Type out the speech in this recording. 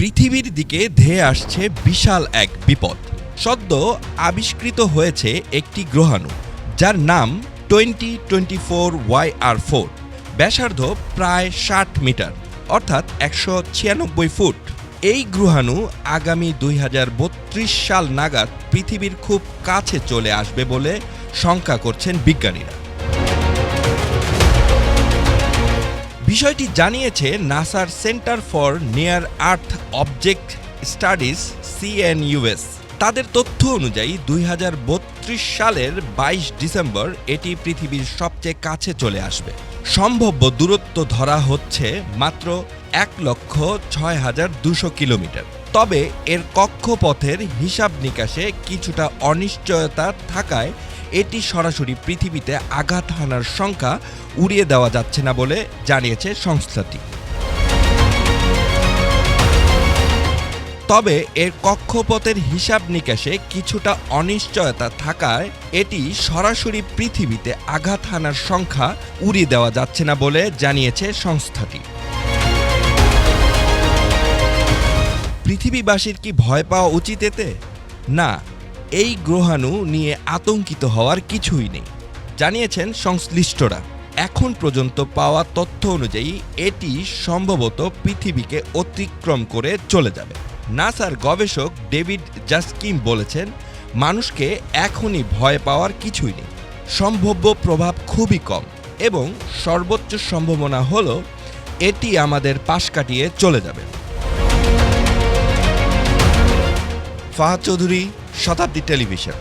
পৃথিবীর দিকে ধেয়ে আসছে বিশাল এক বিপদ। সদ্য আবিষ্কৃত হয়েছে একটি গ্রহাণু, যার নাম 2024YR4। ব্যাসার্ধ প্রায় ৬০ মিটার, অর্থাৎ ১৯৬ ফুট। এই গ্রহাণু আগামী ২০৩২ সাল নাগাদ পৃথিবীর খুব কাছে চলে আসবে বলে শঙ্কা করছেন বিজ্ঞানীরা। বিষয়টি জানিয়েছে নাসার centre for near earth object studies CNUS। তাদের তথ্য অনুযায়ী ২০৩২ সালের ২২ ডিসেম্বর এটি পৃথিবীর সবচেয়ে কাছে চলে আসবে। সম্ভাব্য দূরত্ব ধরা হচ্ছে মাত্র ১,০৬,২০০ কিলোমিটার। তবে এর কক্ষপথের হিসাব নিকাশে কিছুটা অনিশ্চয়তা থাকায় এটি সরাসরি পৃথিবীতে আঘাত হানার সংখ্যা উড়িয়ে দেওয়া যাচ্ছে না বলে জানিয়েছে সংস্থাটি। তবে এর কক্ষপথের হিসাব নিকাশে কিছুটা অনিশ্চয়তা থাকায় এটি সরাসরি পৃথিবীতে আঘাত হানার সংখ্যা উড়িয়ে দেওয়া যাচ্ছে না বলে জানিয়েছে সংস্থাটি। পৃথিবীবাসীর কি ভয় পাওয়া উচিত এতে? না, এই গ্রহাণু নিয়ে আতঙ্কিত হওয়ার কিছুই নেই, জানিয়েছেন সংশ্লিষ্টরা। এখন পর্যন্ত পাওয়া তথ্য অনুযায়ী এটি সম্ভবত পৃথিবীকে অতিক্রম করে চলে যাবে। নাসার গবেষক ডেভিড জাস্কিম বলেছেন, মানুষকে এখনই ভয় পাওয়ার কিছুই নেই। সম্ভাব্য প্রভাব খুবই কম এবং সর্বোচ্চ সম্ভাবনা হলো এটি আমাদের পাশ কাটিয়ে চলে যাবে। ফাহাদ চৌধুরী, শতাব্দী টেলিভিশন।